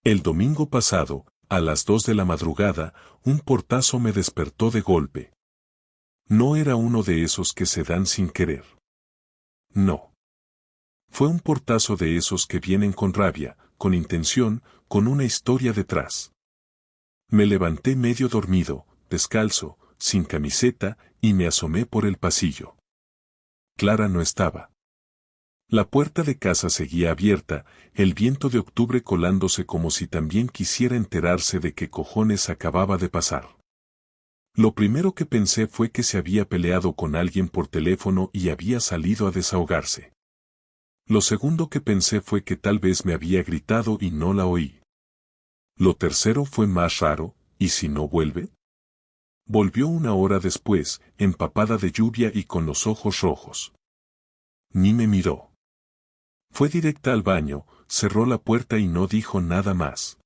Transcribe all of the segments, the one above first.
El domingo pasado, a las 2 de la madrugada, un portazo me despertó de golpe. No era uno de esos que se dan sin querer. No. Fue un portazo de esos que vienen con rabia, con intención, con una historia detrás. Me levanté medio dormido, descalzo, sin camiseta, y me asomé por el pasillo. Clara no estaba. La puerta de casa seguía abierta, el viento de octubre colándose como si también quisiera enterarse de qué cojones acababa de pasar. Lo primero que pensé fue que se había peleado con alguien por teléfono y había salido a desahogarse. Lo segundo que pensé fue que tal vez me había gritado y no la oí. Lo tercero fue más raro, ¿y si no vuelve? Volvió una hora después, empapada de lluvia y con los ojos rojos. Ni me miró. Fue directa al baño, cerró la puerta y no dijo nada más.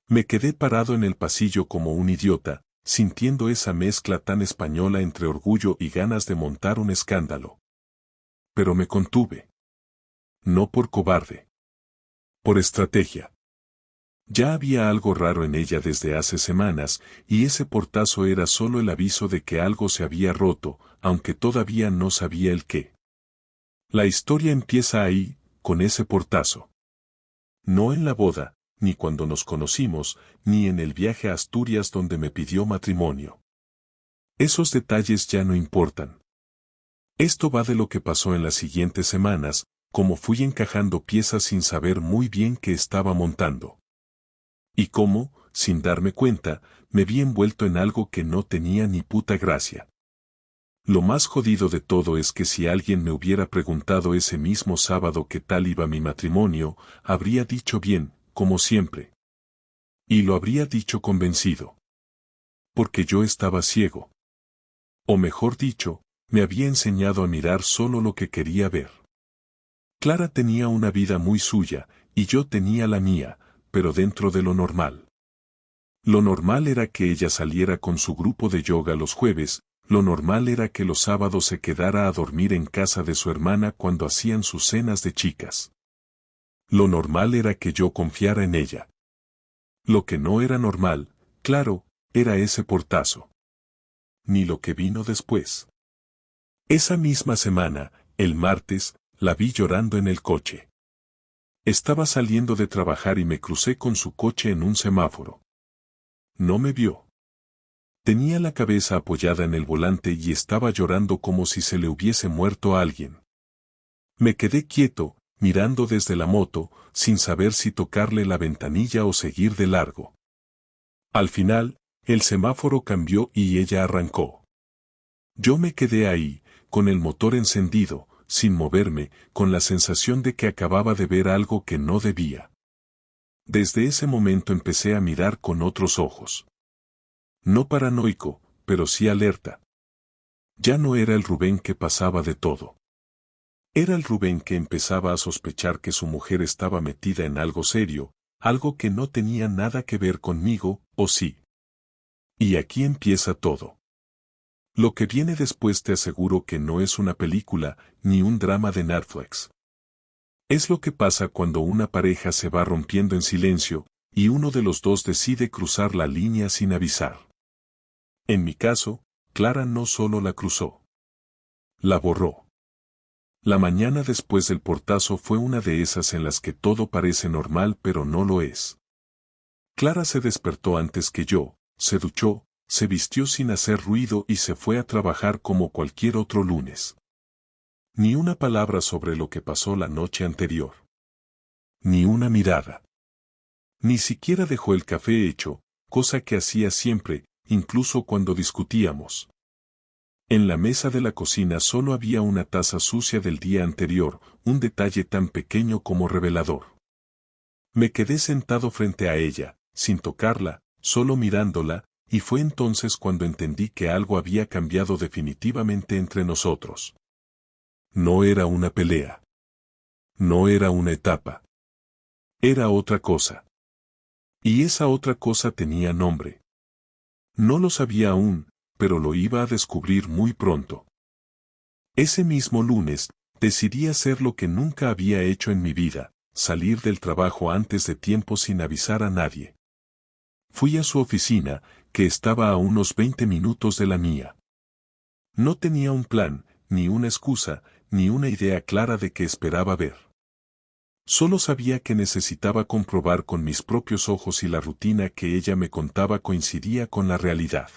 Me quedé parado en el pasillo como un idiota, sintiendo esa mezcla tan española entre orgullo y ganas de montar un escándalo. Pero me contuve. No por cobarde. Por estrategia. Ya había algo raro en ella desde hace semanas, y ese portazo era solo el aviso de que algo se había roto, aunque todavía no sabía el qué. La historia empieza ahí, con ese portazo. No en la boda, ni cuando nos conocimos, ni en el viaje a Asturias donde me pidió matrimonio. Esos detalles ya no importan. Esto va de lo que pasó en las siguientes semanas, como fui encajando piezas sin saber muy bien qué estaba montando. Y cómo, sin darme cuenta, me vi envuelto en algo que no tenía ni puta gracia. Lo más jodido de todo es que si alguien me hubiera preguntado ese mismo sábado qué tal iba mi matrimonio, habría dicho bien, como siempre. Y lo habría dicho convencido. Porque yo estaba ciego. O mejor dicho, me había enseñado a mirar solo lo que quería ver. Clara tenía una vida muy suya, y yo tenía la mía, pero dentro de lo normal. Lo normal era que ella saliera con su grupo de yoga los jueves, lo normal era que los sábados se quedara a dormir en casa de su hermana cuando hacían sus cenas de chicas. Lo normal era que yo confiara en ella. Lo que no era normal, claro, era ese portazo. Ni lo que vino después. Esa misma semana, el martes, la vi llorando en el coche. Estaba saliendo de trabajar y me crucé con su coche en un semáforo. No me vio. Tenía la cabeza apoyada en el volante y estaba llorando como si se le hubiese muerto a alguien. Me quedé quieto, mirando desde la moto, sin saber si tocarle la ventanilla o seguir de largo. Al final, el semáforo cambió y ella arrancó. Yo me quedé ahí, con el motor encendido, sin moverme, con la sensación de que acababa de ver algo que no debía. Desde ese momento empecé a mirar con otros ojos. No paranoico, pero sí alerta. Ya no era el Rubén que pasaba de todo. Era el Rubén que empezaba a sospechar que su mujer estaba metida en algo serio, algo que no tenía nada que ver conmigo, ¿o sí? Y aquí empieza todo. Lo que viene después te aseguro que no es una película, ni un drama de Netflix. Es lo que pasa cuando una pareja se va rompiendo en silencio, y uno de los dos decide cruzar la línea sin avisar. En mi caso, Clara no solo la cruzó. La borró. La mañana después del portazo fue una de esas en las que todo parece normal pero no lo es. Clara se despertó antes que yo, se duchó, se vistió sin hacer ruido y se fue a trabajar como cualquier otro lunes. Ni una palabra sobre lo que pasó la noche anterior. Ni una mirada. Ni siquiera dejó el café hecho, cosa que hacía siempre, incluso cuando discutíamos. En la mesa de la cocina solo había una taza sucia del día anterior, un detalle tan pequeño como revelador. Me quedé sentado frente a ella, sin tocarla, solo mirándola, y fue entonces cuando entendí que algo había cambiado definitivamente entre nosotros. No era una pelea. No era una etapa. Era otra cosa. Y esa otra cosa tenía nombre. No lo sabía aún, pero lo iba a descubrir muy pronto. Ese mismo lunes, decidí hacer lo que nunca había hecho en mi vida, salir del trabajo antes de tiempo sin avisar a nadie. Fui a su oficina, que estaba a unos 20 minutos de la mía. No tenía un plan, ni una excusa, ni una idea clara de qué esperaba ver. Solo sabía que necesitaba comprobar con mis propios ojos si la rutina que ella me contaba coincidía con la realidad.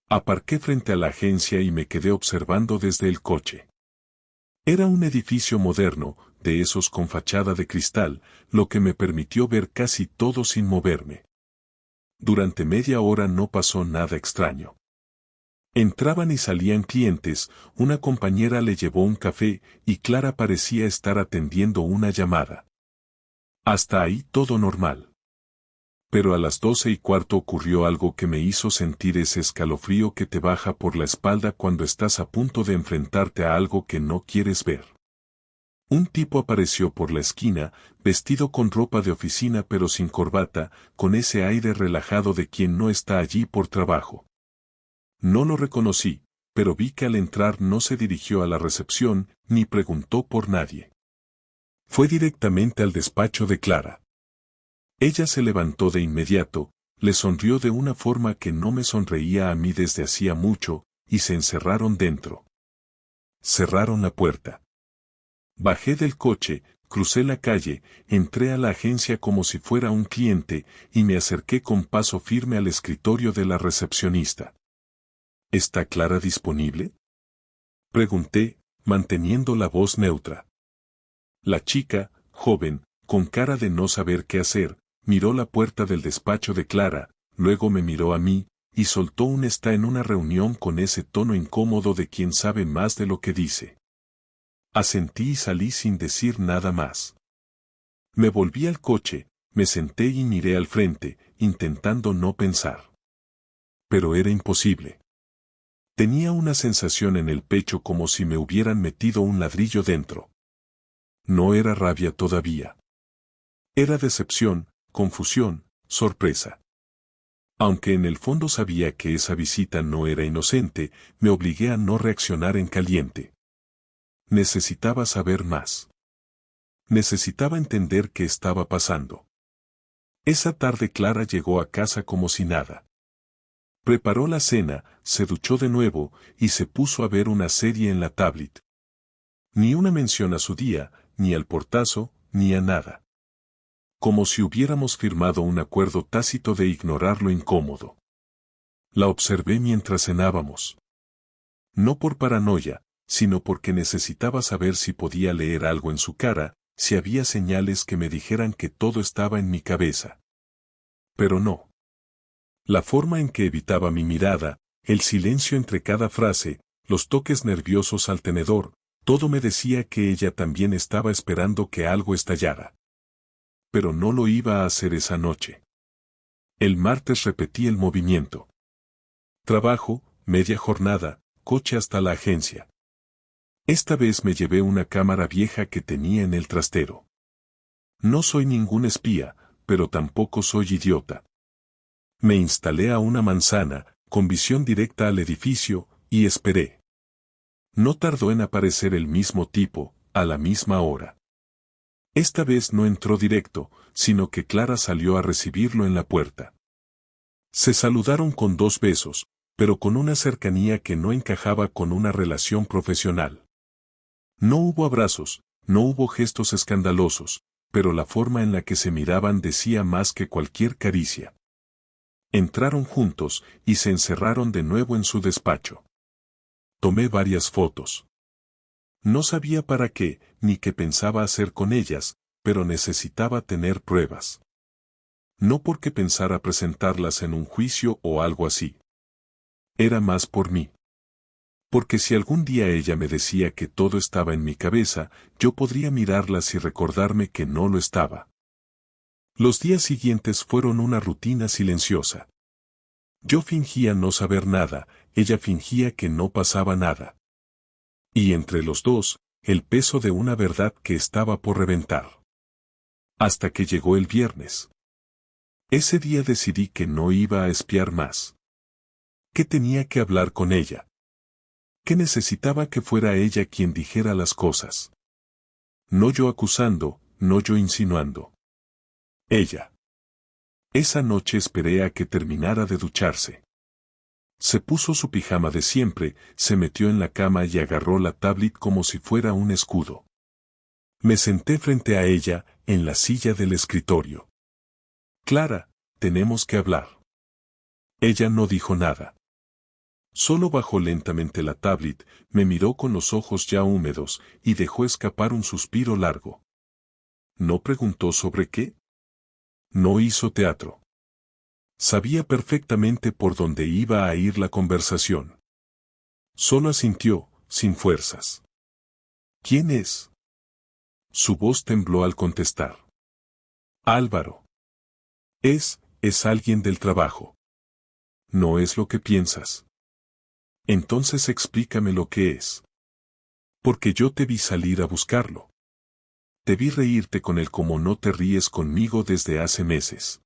Aparqué frente a la agencia y me quedé observando desde el coche. Era un edificio moderno, de esos con fachada de cristal, lo que me permitió ver casi todo sin moverme. Durante media hora no pasó nada extraño. Entraban y salían clientes, una compañera le llevó un café y Clara parecía estar atendiendo una llamada. Hasta ahí todo normal. Pero a las 12:15 ocurrió algo que me hizo sentir ese escalofrío que te baja por la espalda cuando estás a punto de enfrentarte a algo que no quieres ver. Un tipo apareció por la esquina, vestido con ropa de oficina pero sin corbata, con ese aire relajado de quien no está allí por trabajo. No lo reconocí, pero vi que al entrar no se dirigió a la recepción, ni preguntó por nadie. Fue directamente al despacho de Clara. Ella se levantó de inmediato, le sonrió de una forma que no me sonreía a mí desde hacía mucho, y se encerraron dentro. Cerraron la puerta. Bajé del coche, crucé la calle, entré a la agencia como si fuera un cliente, y me acerqué con paso firme al escritorio de la recepcionista. ¿Está Clara disponible?, pregunté, manteniendo la voz neutra. La chica, joven, con cara de no saber qué hacer, miró la puerta del despacho de Clara, luego me miró a mí, y soltó un "está en una reunión" con ese tono incómodo de quien sabe más de lo que dice. Asentí y salí sin decir nada más. Me volví al coche, me senté y miré al frente, intentando no pensar. Pero era imposible. Tenía una sensación en el pecho como si me hubieran metido un ladrillo dentro. No era rabia todavía. Era decepción, confusión, sorpresa. Aunque en el fondo sabía que esa visita no era inocente, me obligué a no reaccionar en caliente. Necesitaba saber más. Necesitaba entender qué estaba pasando. Esa tarde Clara llegó a casa como si nada. Preparó la cena, se duchó de nuevo, y se puso a ver una serie en la tablet. Ni una mención a su día, ni al portazo, ni a nada. Como si hubiéramos firmado un acuerdo tácito de ignorar lo incómodo. La observé mientras cenábamos. No por paranoia, sino porque necesitaba saber si podía leer algo en su cara, si había señales que me dijeran que todo estaba en mi cabeza. Pero no. La forma en que evitaba mi mirada, el silencio entre cada frase, los toques nerviosos al tenedor, todo me decía que ella también estaba esperando que algo estallara. Pero no lo iba a hacer esa noche. El martes repetí el movimiento. Trabajo, media jornada, coche hasta la agencia. Esta vez me llevé una cámara vieja que tenía en el trastero. No soy ningún espía, pero tampoco soy idiota. Me instalé a una manzana, con visión directa al edificio, y esperé. No tardó en aparecer el mismo tipo, a la misma hora. Esta vez no entró directo, sino que Clara salió a recibirlo en la puerta. Se saludaron con 2 besos, pero con una cercanía que no encajaba con una relación profesional. No hubo abrazos, no hubo gestos escandalosos, pero la forma en la que se miraban decía más que cualquier caricia. Entraron juntos y se encerraron de nuevo en su despacho. Tomé varias fotos. No sabía para qué, ni qué pensaba hacer con ellas, pero necesitaba tener pruebas. No porque pensara presentarlas en un juicio o algo así. Era más por mí. Porque si algún día ella me decía que todo estaba en mi cabeza, yo podría mirarlas y recordarme que no lo estaba. Los días siguientes fueron una rutina silenciosa. Yo fingía no saber nada, ella fingía que no pasaba nada. Y entre los dos, el peso de una verdad que estaba por reventar. Hasta que llegó el viernes. Ese día decidí que no iba a espiar más. Que tenía que hablar con ella. Que necesitaba que fuera ella quien dijera las cosas. No yo acusando, no yo insinuando. Ella. Esa noche esperé a que terminara de ducharse. Se puso su pijama de siempre, se metió en la cama y agarró la tablet como si fuera un escudo. Me senté frente a ella, en la silla del escritorio. Clara, tenemos que hablar. Ella no dijo nada. Solo bajó lentamente la tablet, me miró con los ojos ya húmedos y dejó escapar un suspiro largo. ¿No preguntó sobre qué? No hizo teatro. Sabía perfectamente por dónde iba a ir la conversación. Solo asintió, sin fuerzas. ¿Quién es? Su voz tembló al contestar. Álvaro. Es alguien del trabajo. No es lo que piensas. Entonces explícame lo que es. Porque yo te vi salir a buscarlo. Te vi reírte con él como no te ríes conmigo desde hace meses.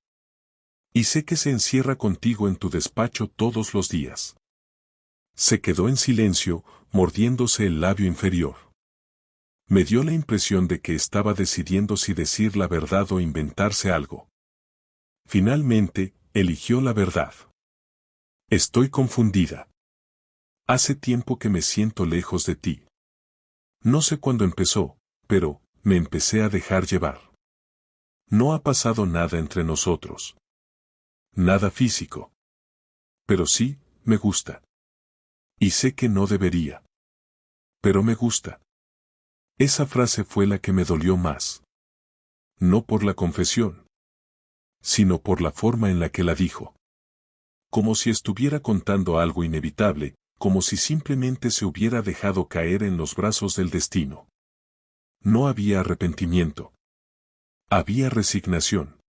Y sé que se encierra contigo en tu despacho todos los días. Se quedó en silencio, mordiéndose el labio inferior. Me dio la impresión de que estaba decidiendo si decir la verdad o inventarse algo. Finalmente, eligió la verdad. Estoy confundida. Hace tiempo que me siento lejos de ti. No sé cuándo empezó, pero me empecé a dejar llevar. No ha pasado nada entre nosotros. Nada físico. Pero sí, me gusta. Y sé que no debería. Pero me gusta. Esa frase fue la que me dolió más. No por la confesión, sino por la forma en la que la dijo. Como si estuviera contando algo inevitable, como si simplemente se hubiera dejado caer en los brazos del destino. No había arrepentimiento. Había resignación.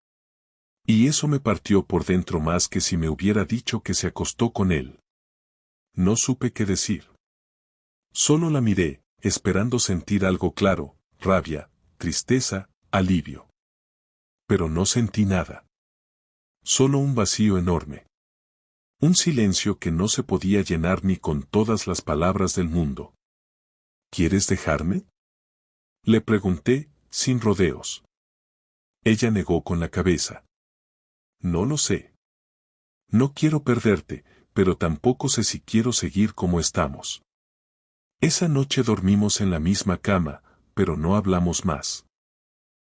Y eso me partió por dentro más que si me hubiera dicho que se acostó con él. No supe qué decir. Solo la miré, esperando sentir algo claro, rabia, tristeza, alivio. Pero no sentí nada. Solo un vacío enorme. Un silencio que no se podía llenar ni con todas las palabras del mundo. ¿Quieres dejarme? Le pregunté, sin rodeos. Ella negó con la cabeza. No lo sé. No quiero perderte, pero tampoco sé si quiero seguir como estamos. Esa noche dormimos en la misma cama, pero no hablamos más.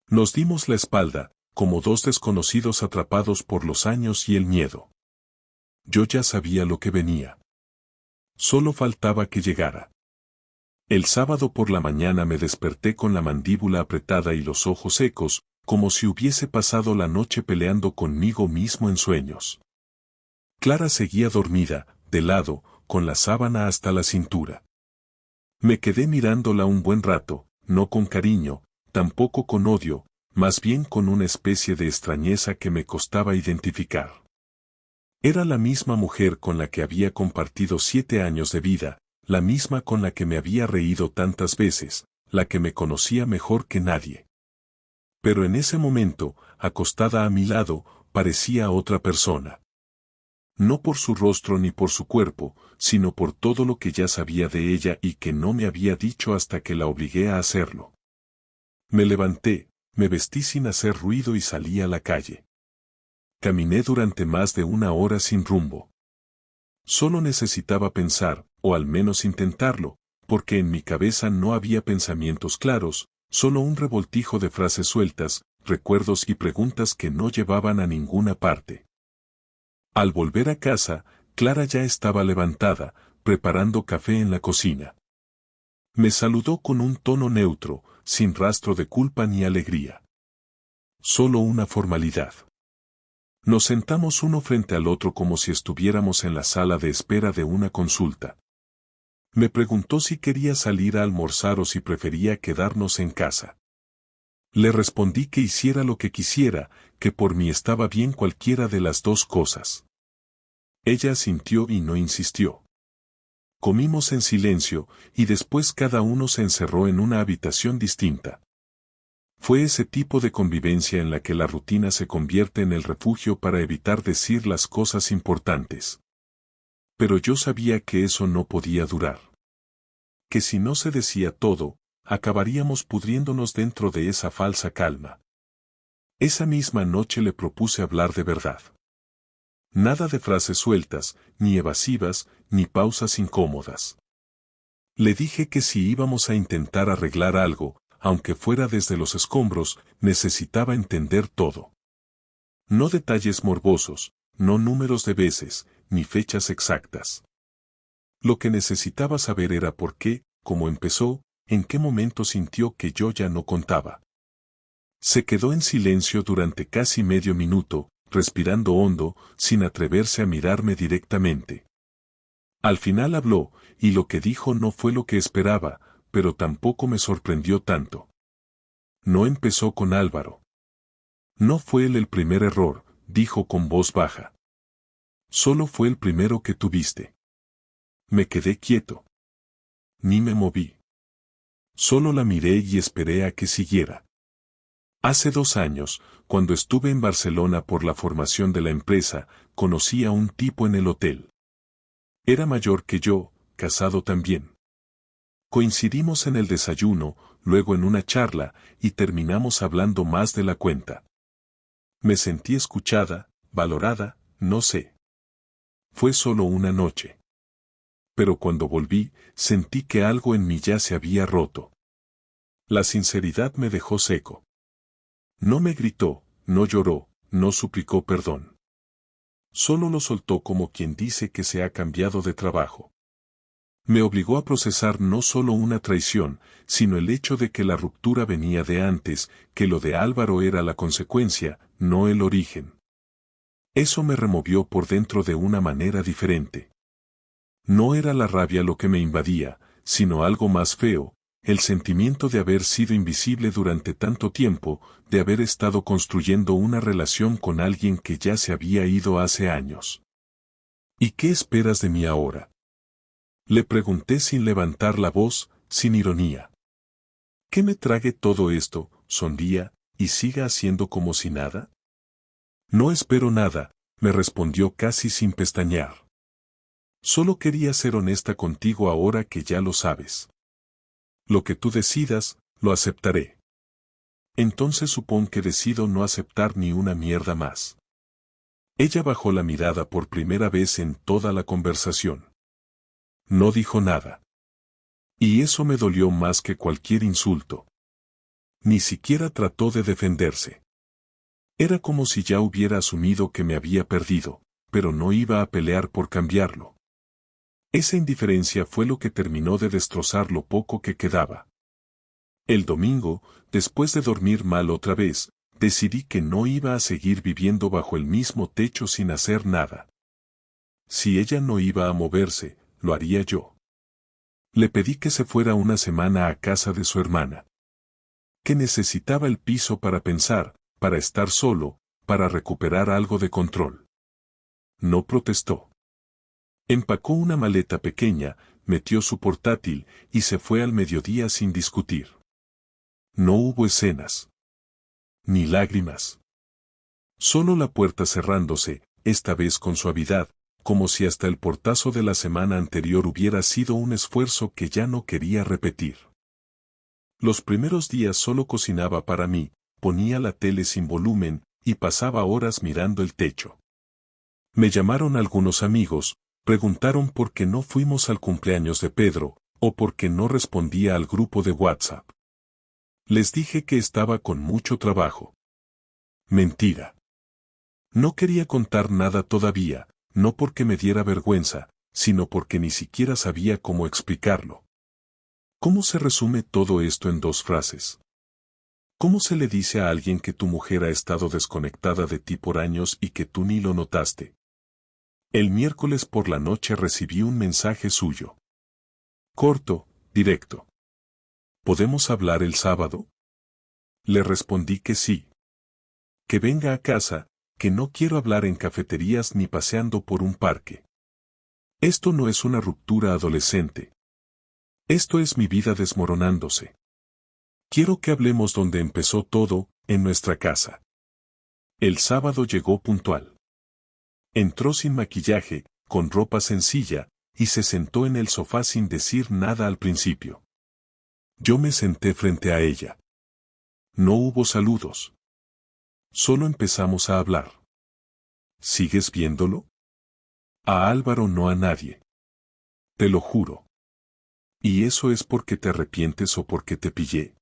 Nos dimos la espalda, como dos desconocidos atrapados por los años y el miedo. Yo ya sabía lo que venía. Solo faltaba que llegara. El sábado por la mañana me desperté con la mandíbula apretada y los ojos secos, como si hubiese pasado la noche peleando conmigo mismo en sueños. Clara seguía dormida, de lado, con la sábana hasta la cintura. Me quedé mirándola un buen rato, no con cariño, tampoco con odio, más bien con una especie de extrañeza que me costaba identificar. Era la misma mujer con la que había compartido 7 años de vida, la misma con la que me había reído tantas veces, la que me conocía mejor que nadie. Pero en ese momento, acostada a mi lado, parecía otra persona. No por su rostro ni por su cuerpo, sino por todo lo que ya sabía de ella y que no me había dicho hasta que la obligué a hacerlo. Me levanté, me vestí sin hacer ruido y salí a la calle. Caminé durante más de 1 hora sin rumbo. Solo necesitaba pensar, o al menos intentarlo, porque en mi cabeza no había pensamientos claros, solo un revoltijo de frases sueltas, recuerdos y preguntas que no llevaban a ninguna parte. Al volver a casa, Clara ya estaba levantada, preparando café en la cocina. Me saludó con un tono neutro, sin rastro de culpa ni alegría. Solo una formalidad. Nos sentamos uno frente al otro como si estuviéramos en la sala de espera de una consulta. Me preguntó si quería salir a almorzar o si prefería quedarnos en casa. Le respondí que hiciera lo que quisiera, que por mí estaba bien cualquiera de las dos cosas. Ella asintió y no insistió. Comimos en silencio, y después cada uno se encerró en una habitación distinta. Fue ese tipo de convivencia en la que la rutina se convierte en el refugio para evitar decir las cosas importantes. Pero yo sabía que eso no podía durar. Que si no se decía todo, acabaríamos pudriéndonos dentro de esa falsa calma. Esa misma noche le propuse hablar de verdad. Nada de frases sueltas, ni evasivas, ni pausas incómodas. Le dije que si íbamos a intentar arreglar algo, aunque fuera desde los escombros, necesitaba entender todo. No detalles morbosos, no números de veces, ni fechas exactas. Lo que necesitaba saber era por qué, cómo empezó, en qué momento sintió que yo ya no contaba. Se quedó en silencio durante casi medio minuto, respirando hondo, sin atreverse a mirarme directamente. Al final habló, y lo que dijo no fue lo que esperaba, pero tampoco me sorprendió tanto. No empezó con Álvaro. No fue él el primer error, dijo con voz baja. Solo fue el primero que tuviste. Me quedé quieto. Ni me moví. Solo la miré y esperé a que siguiera. Hace 2 años, cuando estuve en Barcelona por la formación de la empresa, conocí a un tipo en el hotel. Era mayor que yo, casado también. Coincidimos en el desayuno, luego en una charla, y terminamos hablando más de la cuenta. Me sentí escuchada, valorada, no sé. Fue solo una noche. Pero cuando volví, sentí que algo en mí ya se había roto. La sinceridad me dejó seco. No me gritó, no lloró, no suplicó perdón. Solo lo soltó como quien dice que se ha cambiado de trabajo. Me obligó a procesar no solo una traición, sino el hecho de que la ruptura venía de antes, que lo de Álvaro era la consecuencia, no el origen. Eso me removió por dentro de una manera diferente. No era la rabia lo que me invadía, sino algo más feo, el sentimiento de haber sido invisible durante tanto tiempo, de haber estado construyendo una relación con alguien que ya se había ido hace años. ¿Y qué esperas de mí ahora? Le pregunté sin levantar la voz, sin ironía. ¿Que me trague todo esto, sonría, y siga haciendo como si nada? No espero nada, me respondió casi sin pestañear. Solo quería ser honesta contigo ahora que ya lo sabes. Lo que tú decidas, lo aceptaré. Entonces supón que decido no aceptar ni una mierda más. Ella bajó la mirada por primera vez en toda la conversación. No dijo nada. Y eso me dolió más que cualquier insulto. Ni siquiera trató de defenderse. Era como si ya hubiera asumido que me había perdido, pero no iba a pelear por cambiarlo. Esa indiferencia fue lo que terminó de destrozar lo poco que quedaba. El domingo, después de dormir mal otra vez, decidí que no iba a seguir viviendo bajo el mismo techo sin hacer nada. Si ella no iba a moverse, lo haría yo. Le pedí que se fuera una semana a casa de su hermana. Que necesitaba el piso para pensar, para estar solo, para recuperar algo de control. No protestó. Empacó una maleta pequeña, metió su portátil y se fue al mediodía sin discutir. No hubo escenas. Ni lágrimas. Solo la puerta cerrándose, esta vez con suavidad, como si hasta el portazo de la semana anterior hubiera sido un esfuerzo que ya no quería repetir. Los primeros días solo cocinaba para mí, ponía la tele sin volumen, y pasaba horas mirando el techo. Me llamaron algunos amigos, preguntaron por qué no fuimos al cumpleaños de Pedro, o por qué no respondía al grupo de WhatsApp. Les dije que estaba con mucho trabajo. Mentira. No quería contar nada todavía, no porque me diera vergüenza, sino porque ni siquiera sabía cómo explicarlo. ¿Cómo se resume todo esto en 2 frases? ¿Cómo se le dice a alguien que tu mujer ha estado desconectada de ti por años y que tú ni lo notaste? El miércoles por la noche recibí un mensaje suyo. Corto, directo. ¿Podemos hablar el sábado? Le respondí que sí. Que venga a casa, que no quiero hablar en cafeterías ni paseando por un parque. Esto no es una ruptura adolescente. Esto es mi vida desmoronándose. Quiero que hablemos donde empezó todo, en nuestra casa. El sábado llegó puntual. Entró sin maquillaje, con ropa sencilla, y se sentó en el sofá sin decir nada al principio. Yo me senté frente a ella. No hubo saludos. Solo empezamos a hablar. ¿Sigues viéndolo? A Álvaro, no a nadie. Te lo juro. ¿Y eso es porque te arrepientes o porque te pillé?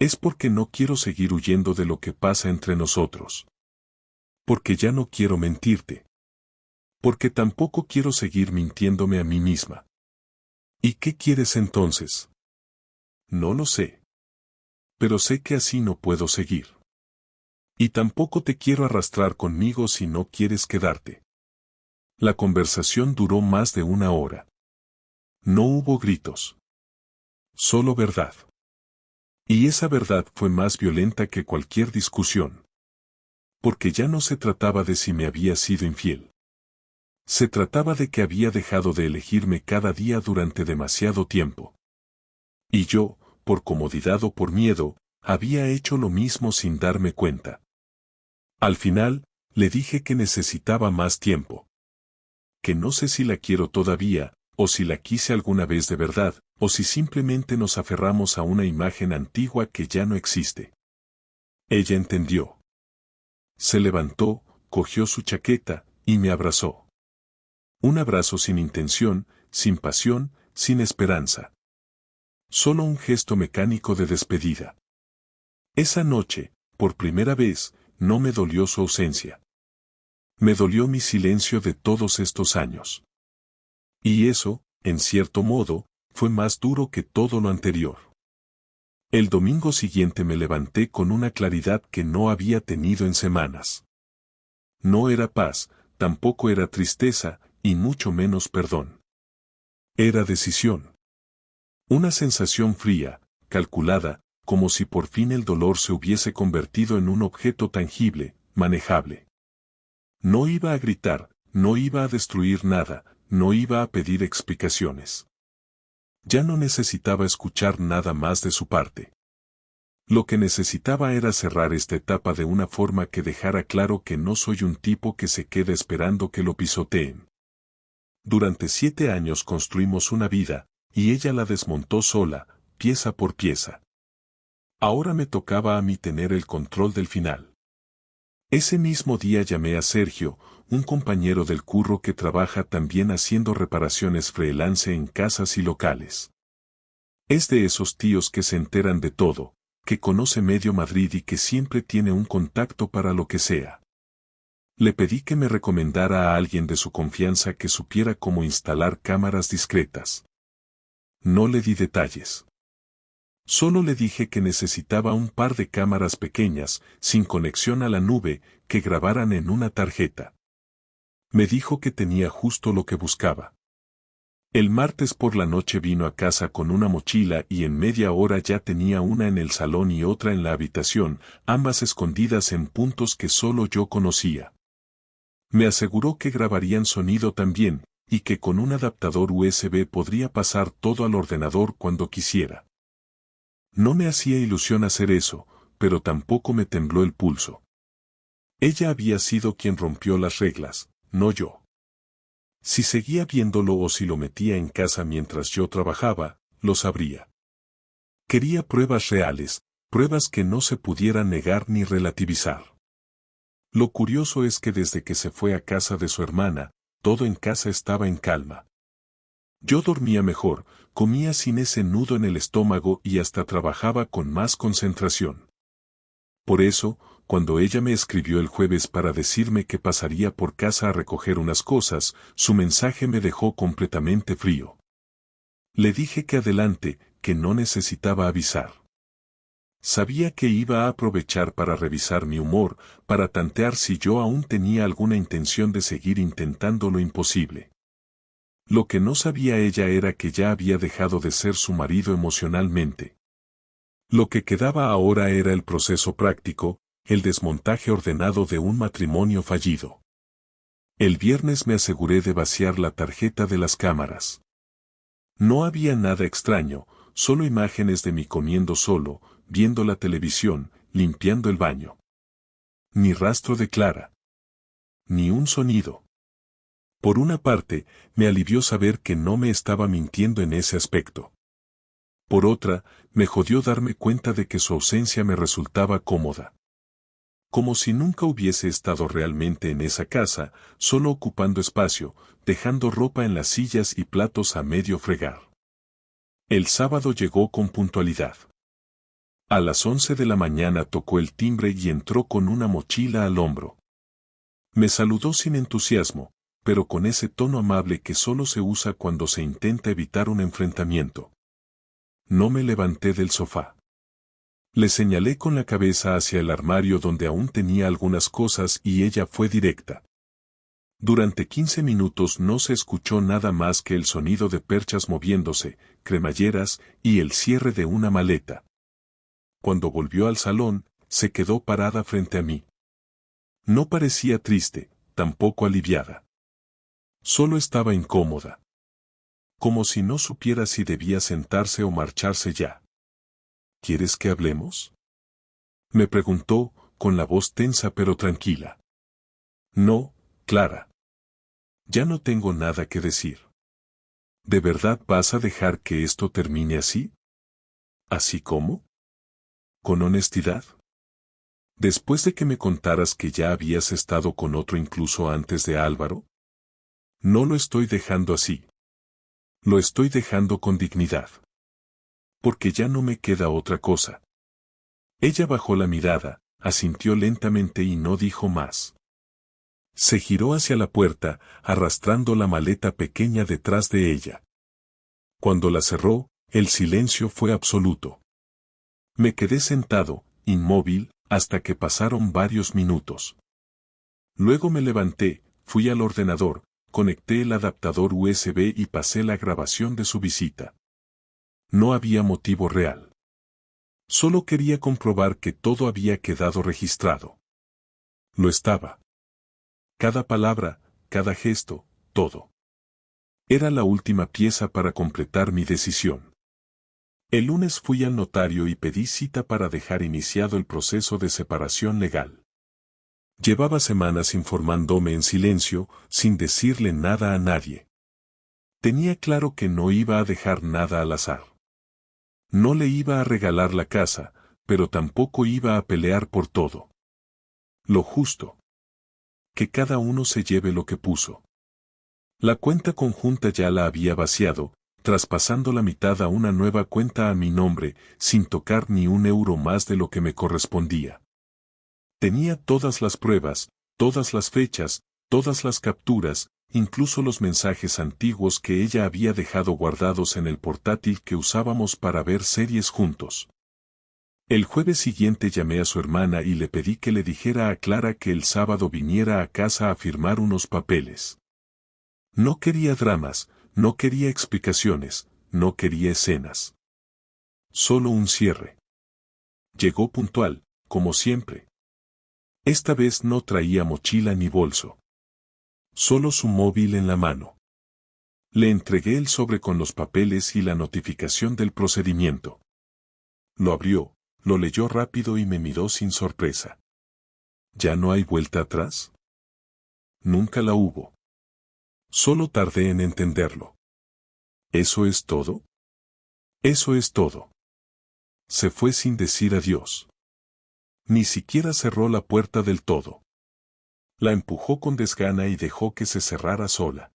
Es porque no quiero seguir huyendo de lo que pasa entre nosotros. Porque ya no quiero mentirte. Porque tampoco quiero seguir mintiéndome a mí misma. ¿Y qué quieres entonces? No lo sé. Pero sé que así no puedo seguir. Y tampoco te quiero arrastrar conmigo si no quieres quedarte. La conversación duró más de 1 hora. No hubo gritos. Solo verdad. Y esa verdad fue más violenta que cualquier discusión. Porque ya no se trataba de si me había sido infiel. Se trataba de que había dejado de elegirme cada día durante demasiado tiempo. Y yo, por comodidad o por miedo, había hecho lo mismo sin darme cuenta. Al final, le dije que necesitaba más tiempo. Que no sé si la quiero todavía, o si la quise alguna vez de verdad, o si simplemente nos aferramos a una imagen antigua que ya no existe. Ella entendió. Se levantó, cogió su chaqueta, y me abrazó. Un abrazo sin intención, sin pasión, sin esperanza. Solo un gesto mecánico de despedida. Esa noche, por primera vez, no me dolió su ausencia. Me dolió mi silencio de todos estos años. Y eso, en cierto modo, fue más duro que todo lo anterior. El domingo siguiente me levanté con una claridad que no había tenido en semanas. No era paz, tampoco era tristeza, y mucho menos perdón. Era decisión. Una sensación fría, calculada, como si por fin el dolor se hubiese convertido en un objeto tangible, manejable. No iba a gritar, no iba a destruir nada, no iba a pedir explicaciones. Ya no necesitaba escuchar nada más de su parte. Lo que necesitaba era cerrar esta etapa de una forma que dejara claro que no soy un tipo que se queda esperando que lo pisoteen. Durante 7 años construimos una vida, y ella la desmontó sola, pieza por pieza. Ahora me tocaba a mí tener el control del final. Ese mismo día llamé a Sergio, un compañero del curro que trabaja también haciendo reparaciones freelance en casas y locales. Es de esos tíos que se enteran de todo, que conoce medio Madrid y que siempre tiene un contacto para lo que sea. Le pedí que me recomendara a alguien de su confianza que supiera cómo instalar cámaras discretas. No le di detalles. Solo le dije que necesitaba un par de cámaras pequeñas, sin conexión a la nube, que grabaran en una tarjeta. Me dijo que tenía justo lo que buscaba. El martes por la noche vino a casa con una mochila y en media hora ya tenía una en el salón y otra en la habitación, ambas escondidas en puntos que solo yo conocía. Me aseguró que grabarían sonido también, y que con un adaptador USB podría pasar todo al ordenador cuando quisiera. No me hacía ilusión hacer eso, pero tampoco me tembló el pulso. Ella había sido quien rompió las reglas, no yo. Si seguía viéndolo o si lo metía en casa mientras yo trabajaba, lo sabría. Quería pruebas reales, pruebas que no se pudieran negar ni relativizar. Lo curioso es que desde que se fue a casa de su hermana, todo en casa estaba en calma. Yo dormía mejor, comía sin ese nudo en el estómago y hasta trabajaba con más concentración. Por eso, cuando ella me escribió el jueves para decirme que pasaría por casa a recoger unas cosas, su mensaje me dejó completamente frío. Le dije que adelante, que no necesitaba avisar. Sabía que iba a aprovechar para revisar mi humor, para tantear si yo aún tenía alguna intención de seguir intentando lo imposible. Lo que no sabía ella era que ya había dejado de ser su marido emocionalmente. Lo que quedaba ahora era el proceso práctico, el desmontaje ordenado de un matrimonio fallido. El viernes me aseguré de vaciar la tarjeta de las cámaras. No había nada extraño, solo imágenes de mí comiendo solo, viendo la televisión, limpiando el baño. Ni rastro de Clara. Ni un sonido. Por una parte, me alivió saber que no me estaba mintiendo en ese aspecto. Por otra, me jodió darme cuenta de que su ausencia me resultaba cómoda. Como si nunca hubiese estado realmente en esa casa, solo ocupando espacio, dejando ropa en las sillas y platos a medio fregar. El sábado llegó con puntualidad. A las 11 de la mañana tocó el timbre y entró con una mochila al hombro. Me saludó sin entusiasmo, pero con ese tono amable que solo se usa cuando se intenta evitar un enfrentamiento. No me levanté del sofá. Le señalé con la cabeza hacia el armario donde aún tenía algunas cosas y ella fue directa. Durante 15 minutos no se escuchó nada más que el sonido de perchas moviéndose, cremalleras y el cierre de una maleta. Cuando volvió al salón, se quedó parada frente a mí. No parecía triste, tampoco aliviada. Solo estaba incómoda. Como si no supiera si debía sentarse o marcharse ya. ¿Quieres que hablemos?, me preguntó, con la voz tensa pero tranquila. No, Clara. Ya no tengo nada que decir. ¿De verdad vas a dejar que esto termine así? ¿Así como? ¿Con honestidad? Después de que me contaras que ya habías estado con otro incluso antes de Álvaro. No lo estoy dejando así. Lo estoy dejando con dignidad. Porque ya no me queda otra cosa. Ella bajó la mirada, asintió lentamente y no dijo más. Se giró hacia la puerta, arrastrando la maleta pequeña detrás de ella. Cuando la cerró, el silencio fue absoluto. Me quedé sentado, inmóvil, hasta que pasaron varios minutos. Luego me levanté, fui al ordenador, conecté el adaptador USB y pasé la grabación de su visita. No había motivo real. Solo quería comprobar que todo había quedado registrado. Lo estaba. Cada palabra, cada gesto, todo. Era la última pieza para completar mi decisión. El lunes fui al notario y pedí cita para dejar iniciado el proceso de separación legal. Llevaba semanas informándome en silencio, sin decirle nada a nadie. Tenía claro que no iba a dejar nada al azar. No le iba a regalar la casa, pero tampoco iba a pelear por todo. Lo justo. Que cada uno se lleve lo que puso. La cuenta conjunta ya la había vaciado, traspasando la mitad a una nueva cuenta a mi nombre, sin tocar ni un euro más de lo que me correspondía. Tenía todas las pruebas, todas las fechas, todas las capturas, incluso los mensajes antiguos que ella había dejado guardados en el portátil que usábamos para ver series juntos. El jueves siguiente llamé a su hermana y le pedí que le dijera a Clara que el sábado viniera a casa a firmar unos papeles. No quería dramas, no quería explicaciones, no quería escenas. Solo un cierre. Llegó puntual, como siempre. Esta vez no traía mochila ni bolso. Solo su móvil en la mano. Le entregué el sobre con los papeles y la notificación del procedimiento. Lo abrió, lo leyó rápido y me miró sin sorpresa. ¿Ya no hay vuelta atrás? Nunca la hubo. Solo tardé en entenderlo. ¿Eso es todo? Eso es todo. Se fue sin decir adiós. Ni siquiera cerró la puerta del todo. La empujó con desgana y dejó que se cerrara sola.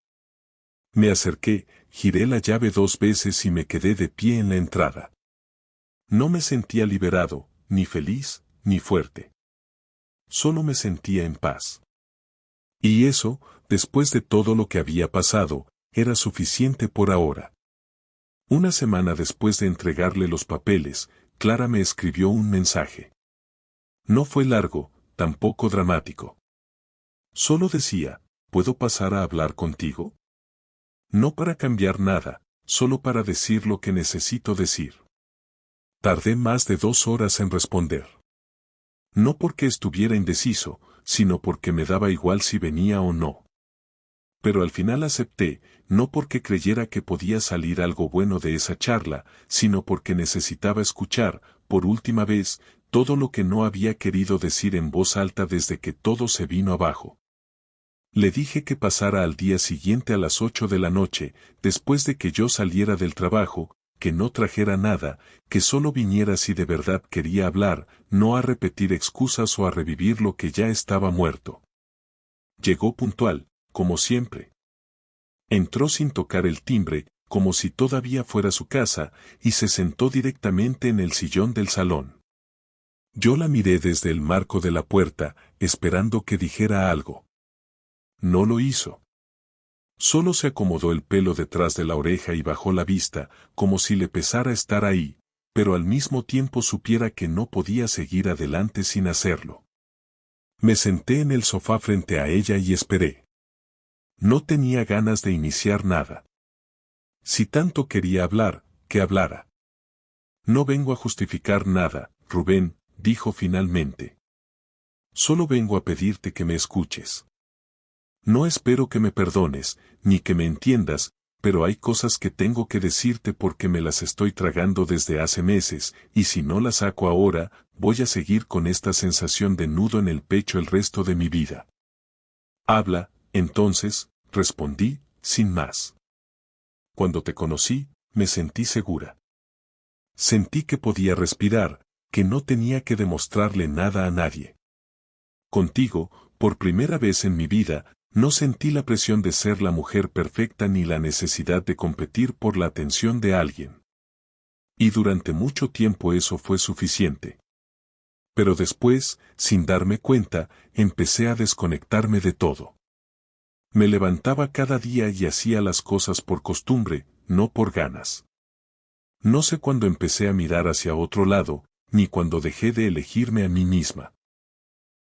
Me acerqué, giré la llave 2 veces y me quedé de pie en la entrada. No me sentía liberado, ni feliz, ni fuerte. Solo me sentía en paz. Y eso, después de todo lo que había pasado, era suficiente por ahora. Una semana después de entregarle los papeles, Clara me escribió un mensaje. No fue largo, tampoco dramático. Solo decía, ¿puedo pasar a hablar contigo? No para cambiar nada, solo para decir lo que necesito decir. Tardé más de 2 horas en responder. No porque estuviera indeciso, sino porque me daba igual si venía o no. Pero al final acepté, no porque creyera que podía salir algo bueno de esa charla, sino porque necesitaba escuchar, por última vez, todo lo que no había querido decir en voz alta desde que todo se vino abajo. Le dije que pasara al día siguiente a las 8 de la noche, después de que yo saliera del trabajo, que no trajera nada, que solo viniera si de verdad quería hablar, no a repetir excusas o a revivir lo que ya estaba muerto. Llegó puntual, como siempre. Entró sin tocar el timbre, como si todavía fuera su casa, y se sentó directamente en el sillón del salón. Yo la miré desde el marco de la puerta, esperando que dijera algo. No lo hizo. Solo se acomodó el pelo detrás de la oreja y bajó la vista, como si le pesara estar ahí, pero al mismo tiempo supiera que no podía seguir adelante sin hacerlo. Me senté en el sofá frente a ella y esperé. No tenía ganas de iniciar nada. Si tanto quería hablar, que hablara. No vengo a justificar nada, Rubén, dijo finalmente. Solo vengo a pedirte que me escuches. No espero que me perdones, ni que me entiendas, pero hay cosas que tengo que decirte porque me las estoy tragando desde hace meses, y si no las saco ahora, voy a seguir con esta sensación de nudo en el pecho el resto de mi vida. Habla, entonces, respondí, sin más. Cuando te conocí, me sentí segura. Sentí que podía respirar, que no tenía que demostrarle nada a nadie. Contigo, por primera vez en mi vida, no sentí la presión de ser la mujer perfecta ni la necesidad de competir por la atención de alguien. Y durante mucho tiempo eso fue suficiente. Pero después, sin darme cuenta, empecé a desconectarme de todo. Me levantaba cada día y hacía las cosas por costumbre, no por ganas. No sé cuándo empecé a mirar hacia otro lado, ni cuándo dejé de elegirme a mí misma.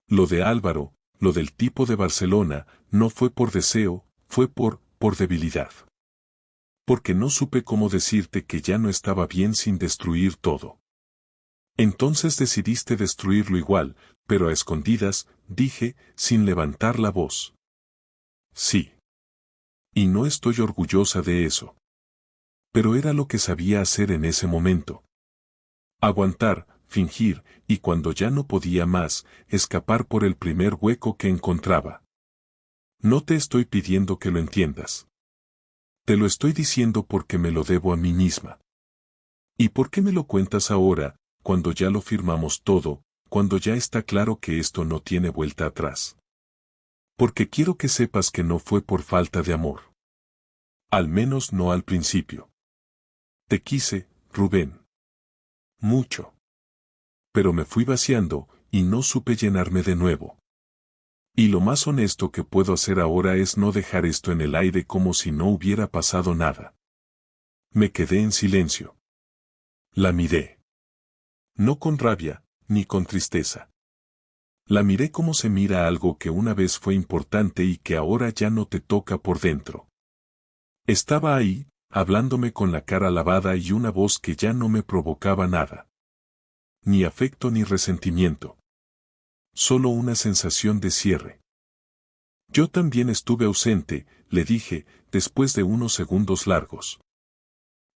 Lo de Álvaro, lo del tipo de Barcelona, no fue por deseo, fue por debilidad. Porque no supe cómo decirte que ya no estaba bien sin destruir todo. Entonces decidiste destruirlo igual, pero a escondidas, dije, sin levantar la voz. Sí. Y no estoy orgullosa de eso. Pero era lo que sabía hacer en ese momento. Aguantar, fingir, y cuando ya no podía más, escapar por el primer hueco que encontraba. No te estoy pidiendo que lo entiendas. Te lo estoy diciendo porque me lo debo a mí misma. ¿Y por qué me lo cuentas ahora, cuando ya lo firmamos todo, cuando ya está claro que esto no tiene vuelta atrás? Porque quiero que sepas que no fue por falta de amor. Al menos no al principio. Te quise, Rubén. Mucho. Pero me fui vaciando, y no supe llenarme de nuevo. Y lo más honesto que puedo hacer ahora es no dejar esto en el aire como si no hubiera pasado nada. Me quedé en silencio. La miré. No con rabia, ni con tristeza. La miré como se mira algo que una vez fue importante y que ahora ya no te toca por dentro. Estaba ahí, hablándome con la cara lavada y una voz que ya no me provocaba nada. Ni afecto ni resentimiento. Solo una sensación de cierre. Yo también estuve ausente, le dije, después de unos segundos largos.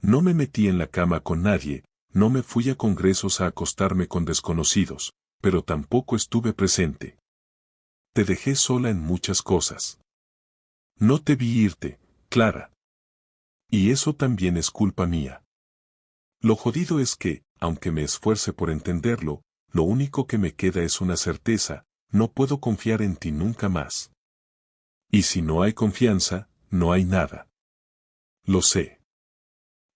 No me metí en la cama con nadie, no me fui a congresos a acostarme con desconocidos, pero tampoco estuve presente. Te dejé sola en muchas cosas. No te vi irte, Clara. Y eso también es culpa mía. Lo jodido es que, aunque me esfuerce por entenderlo, lo único que me queda es una certeza, no puedo confiar en ti nunca más. Y si no hay confianza, no hay nada. Lo sé.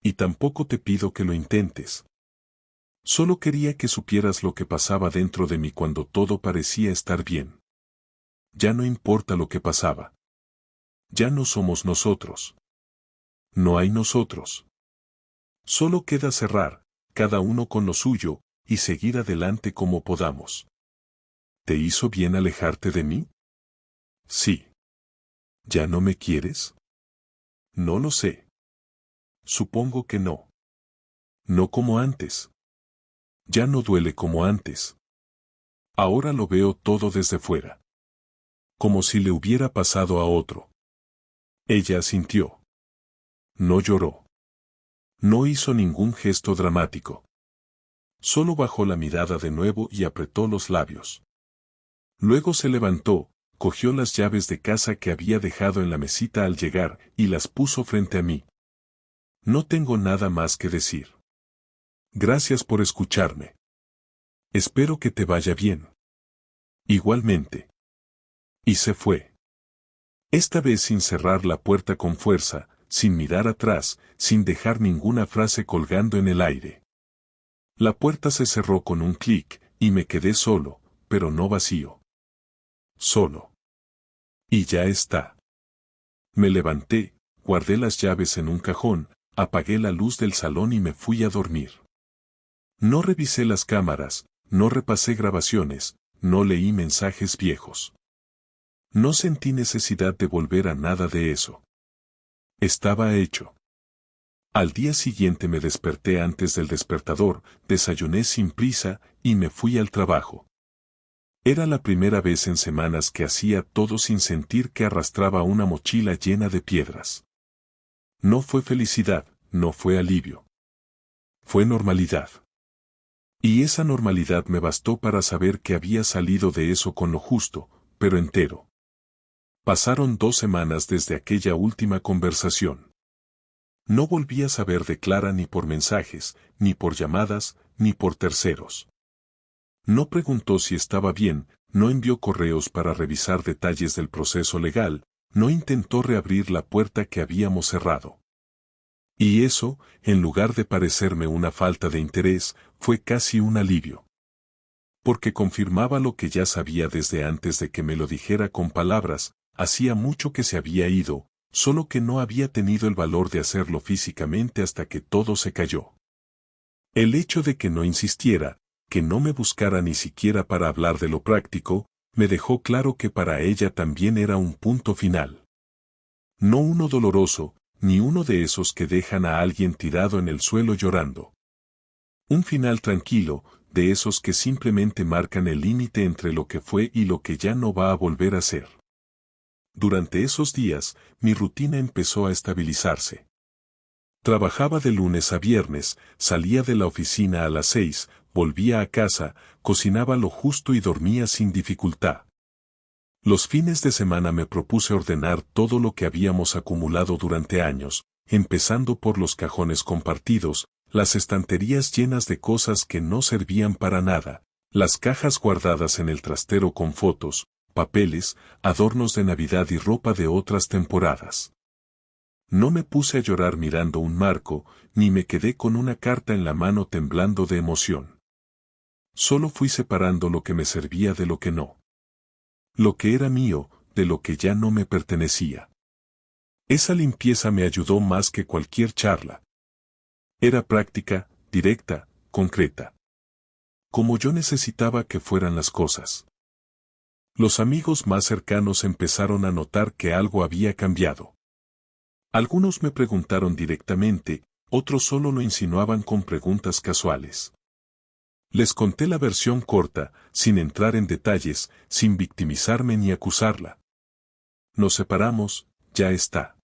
Y tampoco te pido que lo intentes. Solo quería que supieras lo que pasaba dentro de mí cuando todo parecía estar bien. Ya no importa lo que pasaba. Ya no somos nosotros. No hay nosotros. Solo queda cerrar, cada uno con lo suyo, y seguir adelante como podamos. ¿Te hizo bien alejarte de mí? Sí. ¿Ya no me quieres? No lo sé. Supongo que no. No como antes. Ya no duele como antes. Ahora lo veo todo desde fuera. Como si le hubiera pasado a otro. Ella asintió. No lloró. No hizo ningún gesto dramático. Solo bajó la mirada de nuevo y apretó los labios. Luego se levantó, cogió las llaves de casa que había dejado en la mesita al llegar y las puso frente a mí. No tengo nada más que decir. Gracias por escucharme. Espero que te vaya bien. Igualmente. Y se fue. Esta vez sin cerrar la puerta con fuerza, sin mirar atrás, sin dejar ninguna frase colgando en el aire. La puerta se cerró con un clic, y me quedé solo, pero no vacío. Solo. Y ya está. Me levanté, guardé las llaves en un cajón, apagué la luz del salón y me fui a dormir. No revisé las cámaras, no repasé grabaciones, no leí mensajes viejos. No sentí necesidad de volver a nada de eso. Estaba hecho. Al día siguiente me desperté antes del despertador, desayuné sin prisa y me fui al trabajo. Era la primera vez en semanas que hacía todo sin sentir que arrastraba una mochila llena de piedras. No fue felicidad, no fue alivio. Fue normalidad. Y esa normalidad me bastó para saber que había salido de eso con lo justo, pero entero. Pasaron 2 semanas desde aquella última conversación. No volví a saber de Clara ni por mensajes, ni por llamadas, ni por terceros. No preguntó si estaba bien, no envió correos para revisar detalles del proceso legal, no intentó reabrir la puerta que habíamos cerrado. Y eso, en lugar de parecerme una falta de interés, fue casi un alivio. Porque confirmaba lo que ya sabía desde antes de que me lo dijera con palabras, hacía mucho que se había ido, solo que no había tenido el valor de hacerlo físicamente hasta que todo se cayó. El hecho de que no insistiera, que no me buscara ni siquiera para hablar de lo práctico, me dejó claro que para ella también era un punto final. No uno doloroso, ni uno de esos que dejan a alguien tirado en el suelo llorando. Un final tranquilo, de esos que simplemente marcan el límite entre lo que fue y lo que ya no va a volver a ser. Durante esos días, mi rutina empezó a estabilizarse. Trabajaba de lunes a viernes, salía de la oficina a las 6, volvía a casa, cocinaba lo justo y dormía sin dificultad. Los fines de semana me propuse ordenar todo lo que habíamos acumulado durante años, empezando por los cajones compartidos, las estanterías llenas de cosas que no servían para nada, las cajas guardadas en el trastero con fotos, papeles, adornos de Navidad y ropa de otras temporadas. No me puse a llorar mirando un marco, ni me quedé con una carta en la mano temblando de emoción. Solo fui separando lo que me servía de lo que no. Lo que era mío, de lo que ya no me pertenecía. Esa limpieza me ayudó más que cualquier charla. Era práctica, directa, concreta. Como yo necesitaba que fueran las cosas. Los amigos más cercanos empezaron a notar que algo había cambiado. Algunos me preguntaron directamente, otros solo lo insinuaban con preguntas casuales. Les conté la versión corta, sin entrar en detalles, sin victimizarme ni acusarla. Nos separamos, ya está.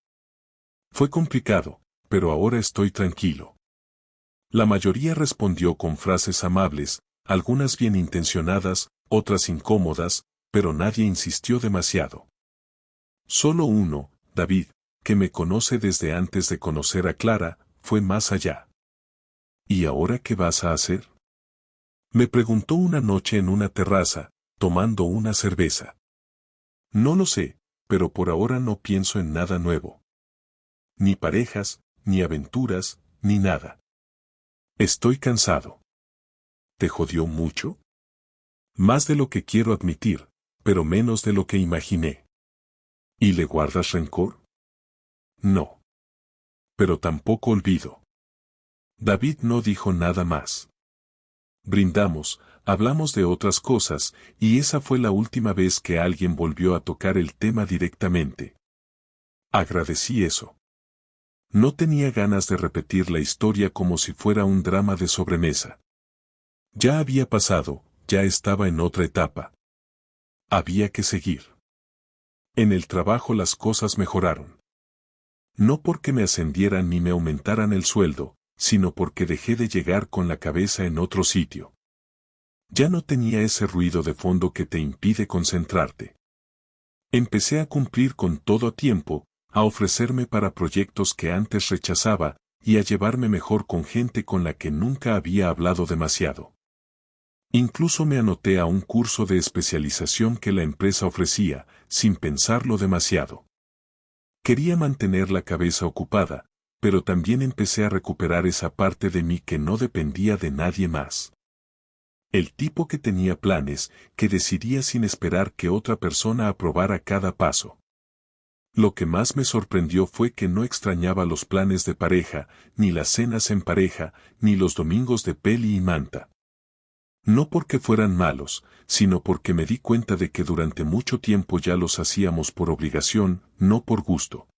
Fue complicado, pero ahora estoy tranquilo. La mayoría respondió con frases amables, algunas bien intencionadas, otras incómodas, pero nadie insistió demasiado. Solo uno, David, que me conoce desde antes de conocer a Clara, fue más allá. ¿Y ahora qué vas a hacer? Me preguntó una noche en una terraza, tomando una cerveza. No lo sé, pero por ahora no pienso en nada nuevo. Ni parejas, ni aventuras, ni nada. Estoy cansado. ¿Te jodió mucho? Más de lo que quiero admitir, pero menos de lo que imaginé. ¿Y le guardas rencor? No. Pero tampoco olvido. David no dijo nada más. Brindamos, hablamos de otras cosas, y esa fue la última vez que alguien volvió a tocar el tema directamente. Agradecí eso. No tenía ganas de repetir la historia como si fuera un drama de sobremesa. Ya había pasado, ya estaba en otra etapa. Había que seguir. En el trabajo las cosas mejoraron. No porque me ascendieran ni me aumentaran el sueldo, sino porque dejé de llegar con la cabeza en otro sitio. Ya no tenía ese ruido de fondo que te impide concentrarte. Empecé a cumplir con todo a tiempo, a ofrecerme para proyectos que antes rechazaba, y a llevarme mejor con gente con la que nunca había hablado demasiado. Incluso me anoté a un curso de especialización que la empresa ofrecía, sin pensarlo demasiado. Quería mantener la cabeza ocupada, pero también empecé a recuperar esa parte de mí que no dependía de nadie más. El tipo que tenía planes, que decidía sin esperar que otra persona aprobara cada paso. Lo que más me sorprendió fue que no extrañaba los planes de pareja, ni las cenas en pareja, ni los domingos de peli y manta. No porque fueran malos, sino porque me di cuenta de que durante mucho tiempo ya los hacíamos por obligación, no por gusto.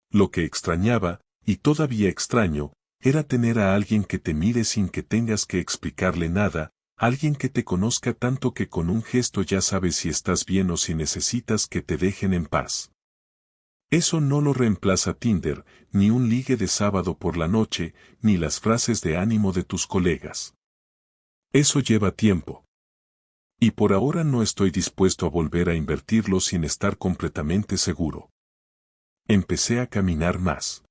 Lo que extrañaba, y todavía extraño, era tener a alguien que te mire sin que tengas que explicarle nada, alguien que te conozca tanto que con un gesto ya sabes si estás bien o si necesitas que te dejen en paz. Eso no lo reemplaza Tinder, ni un ligue de sábado por la noche, ni las frases de ánimo de tus colegas. Eso lleva tiempo. Y por ahora no estoy dispuesto a volver a invertirlo sin estar completamente seguro. Empecé a caminar más.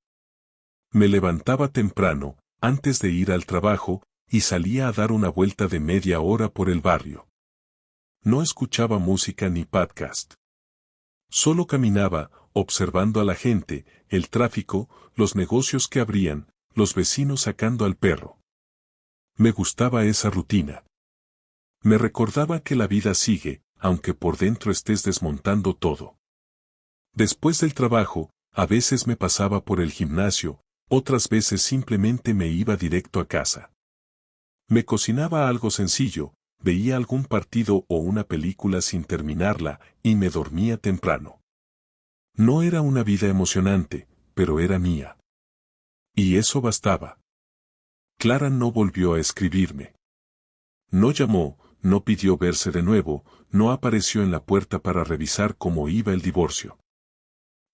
Me levantaba temprano, antes de ir al trabajo, y salía a dar una vuelta de media hora por el barrio. No escuchaba música ni podcast. Solo caminaba, observando a la gente, el tráfico, los negocios que abrían, los vecinos sacando al perro. Me gustaba esa rutina. Me recordaba que la vida sigue, aunque por dentro estés desmontando todo. Después del trabajo, a veces me pasaba por el gimnasio, otras veces simplemente me iba directo a casa. Me cocinaba algo sencillo, veía algún partido o una película sin terminarla, y me dormía temprano. No era una vida emocionante, pero era mía. Y eso bastaba. Clara no volvió a escribirme. No llamó, no pidió verse de nuevo, no apareció en la puerta para revisar cómo iba el divorcio.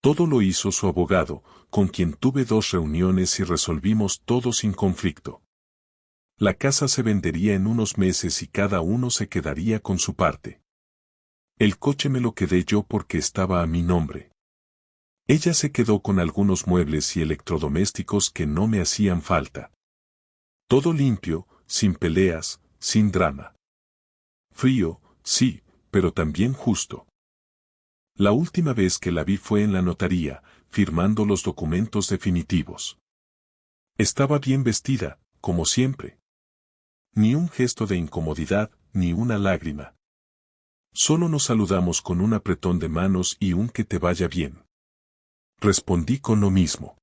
Todo lo hizo su abogado, con quien tuve 2 reuniones y resolvimos todo sin conflicto. La casa se vendería en unos meses y cada uno se quedaría con su parte. El coche me lo quedé yo porque estaba a mi nombre. Ella se quedó con algunos muebles y electrodomésticos que no me hacían falta. Todo limpio, sin peleas, sin drama. Frío, sí, pero también justo. La última vez que la vi fue en la notaría, firmando los documentos definitivos. Estaba bien vestida, como siempre. Ni un gesto de incomodidad, ni una lágrima. Solo nos saludamos con un apretón de manos y un que te vaya bien. Respondí con lo mismo.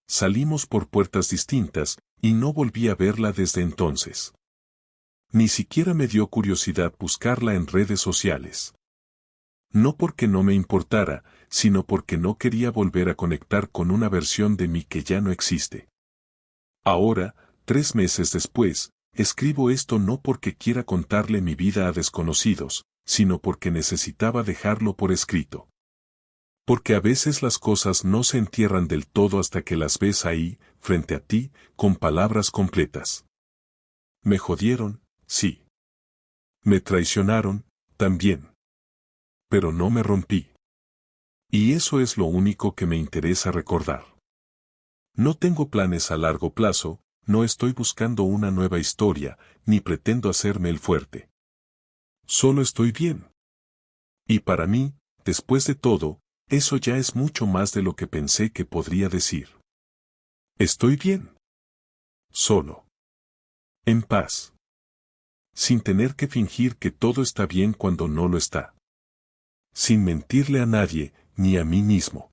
Salimos por puertas distintas, y no volví a verla desde entonces. Ni siquiera me dio curiosidad buscarla en redes sociales. No porque no me importara, sino porque no quería volver a conectar con una versión de mí que ya no existe. Ahora, 3 meses después, escribo esto no porque quiera contarle mi vida a desconocidos, sino porque necesitaba dejarlo por escrito. Porque a veces las cosas no se entierran del todo hasta que las ves ahí, frente a ti, con palabras completas. Me jodieron, sí. Me traicionaron, también. Pero no me rompí. Y eso es lo único que me interesa recordar. No tengo planes a largo plazo, no estoy buscando una nueva historia, ni pretendo hacerme el fuerte. Solo estoy bien. Y para mí, después de todo, eso ya es mucho más de lo que pensé que podría decir. Estoy bien. Solo. En paz. Sin tener que fingir que todo está bien cuando no lo está. Sin mentirle a nadie, ni a mí mismo.